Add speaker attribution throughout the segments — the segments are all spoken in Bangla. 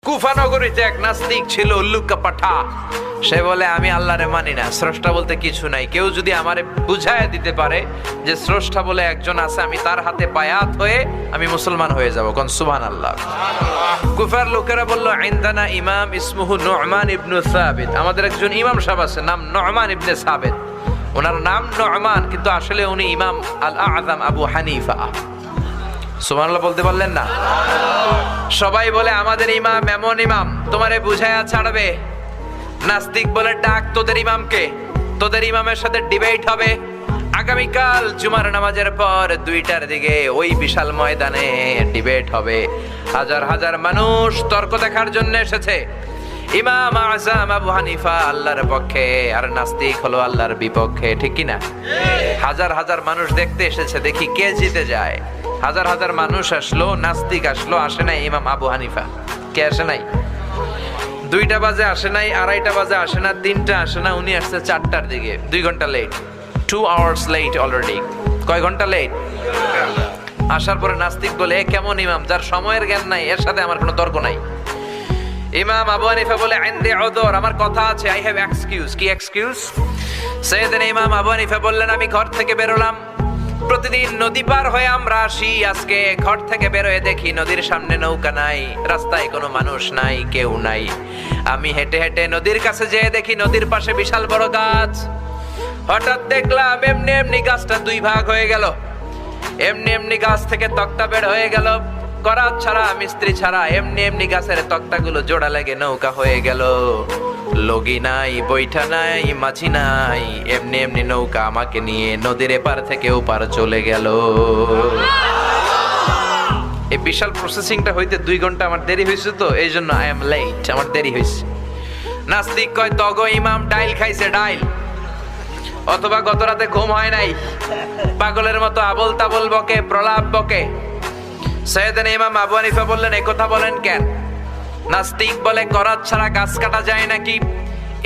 Speaker 1: কুফা নগরীতে এক নাস্তিক ছিল, উল্লুকা পাঠা। সে বলে আমি আল্লাহরে মানি না, স্রষ্টা বলতে কিছু নাই। কেউ যদি আমারে বুঝায় দিতে পারে যে স্রষ্টা বলে একজন আছে, আমি তার হাতে বায়াত হয়ে আমি মুসলমান হয়ে যাব। কোন সুবহানাল্লাহ। কুফার লোকেরা বলল, ইনদানা ইমাম ইসমুহু নু'মান ইবনে সাবিত। আমাদের একজন ইমাম সাহেব আছে, নাম নু'মান ইবনে সাবিত। ওনার নাম নু'মান, কিন্তু আসলে উনি ইমাম আল আযম আবু হানিফা। সুবহানাল্লাহ বলতে পারলেন না? সবাই বলে আমাদের ইমাম এমন ইমাম তোমারে বুঝায়া ছাড়বে। নাস্তিক বলে, ডাক তোদের ইমামকে, তোদের ইমামের সাথে ডিবেট হবে আগামীকাল জুমার নামাজের পর 2টার দিকে ওই বিশাল ময়দানে ডিবেট হবে। হাজার হাজার মানুষ তর্ক দেখার জন্য এসেছে। ইমাম আযম আবু হানিফা আল্লাহর পক্ষে, আর নাস্তিক হলো আল্লাহর বিপক্ষে, ঠিক কি না? হাজার হাজার মানুষ দেখতে এসেছে, দেখি কে জিতে যায়। হাজার হাজার মানুষ আসলো, নাস্তিক আসলো, আসে নাই ইমাম আবু হানিফা। কে আসে নাই? 2টা বাজে আসে নাই, 2:30 বাজে আসে না, 3টা আসে না, উনি আসছে 4টার দিকে। 2 ঘন্টা লেট, 2 hours লেট অলরেডি। কয় ঘন্টা লেট? আসার পরে নাস্তিক বলে, এ কেমন ইমাম যার সময়ের জ্ঞান নাই, এর সাথে আমার কোনো তর্ক নাই। ইমাম আবু হানিফা বলে, ইনদি উযর, আমার কথা আছে, আই হ্যাভ এক্সকিউজ। কি এক্সকিউজ? সাইয়েদনা ইমাম আবু হানিফা বললেন, আমি ঘর থেকে বেরোলাম, প্রতিদিন নদী পার হয়ে আমরা আসি। আজকে ঘর থেকে বের হয়ে দেখি নদীর সামনে নৌকা নাই, রাস্তায় কোনো মানুষ নাই, কেউ নাই। আমি হেঁটে হেঁটে নদীর কাছে যেয়ে দেখি নদীর পাশে বিশাল বড় গাছ। হঠাৎ দেখলাম এমনি এমনি গাছটা 2 ভাগ হয়ে গেল। এমনি এমনি গাছ থেকে তক্তা বের হয়ে গেল, করাত ছাড়া, মিস্ত্রি ছাড়া। এমনি এমনি গাছের তক্তাগুলো জোড়া লেগে নৌকা হয়ে গেল। লগি নাই, বৈঠা নাই, মাঝি নাই, এমনি এমনি নৌকা আমাকে নিয়ে নদীর এপার থেকে ওপার চলে গেল। এই বিশাল প্রসেসিংটা হইতে 2 ঘন্টা আমার দেরি হয়েছে, তো এই জন্য আই এম লেট, আমার দেরি হয়েছে। নাস্তিক কয়, তগো ইমাম ডাইল খাইছে, ডাইল। অথবা গত রাতে ঘুম হয় নাই, পাগলের মতো আবল তাবল বকে, প্রলাপ বকে। সাইয়েদনা ইমাম আবু হানিফা বললেন, এই কথা বলেন কেন? নাস্তিক বলে, করাত ছাড়া গাছ কাটা যায় নাকি?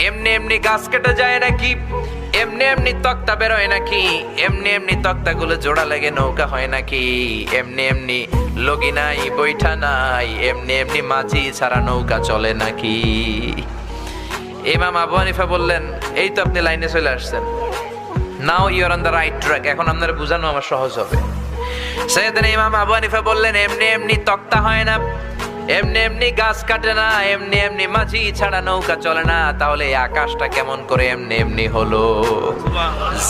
Speaker 1: এমনি এমনি গাছ কেটে যায় নাকি? এমনি এমনি তক্তা বেরোয় নাকি? এমনি এমনি তক্তাগুলো জোড়া লেগে নৌকা হয় নাকি? এমনি এমনি লগি নাই, বৈঠা নাই, এমনি এমনি মাঝি ছাড়া নৌকা চলে নাকি? ইমাম আবু হানিফা বললেন, এই তো আপনি লাইনে চলে আসছেন, now you are on the right track, এখন আপনার বোঝানো আমার সহজ হবে। সাইয়েদনা ইমাম আবু হানিফা বললেন, এমনি এমনি তক্তা হয় না, এমনি এমনি গাছ কাটে না, এমনি এমনি মাঝি ছাড়া নৌকা চলে না। তাহলে আকাশটা কেমন করে এমনি এমনি হলো?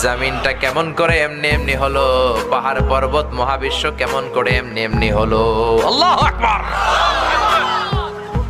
Speaker 1: জমিনটা কেমন করে এমনি এমনি হলো? পাহাড় পর্বত মহাবিশ্ব কেমন করে এমনি এমনি হলো? আল্লাহু আকবার।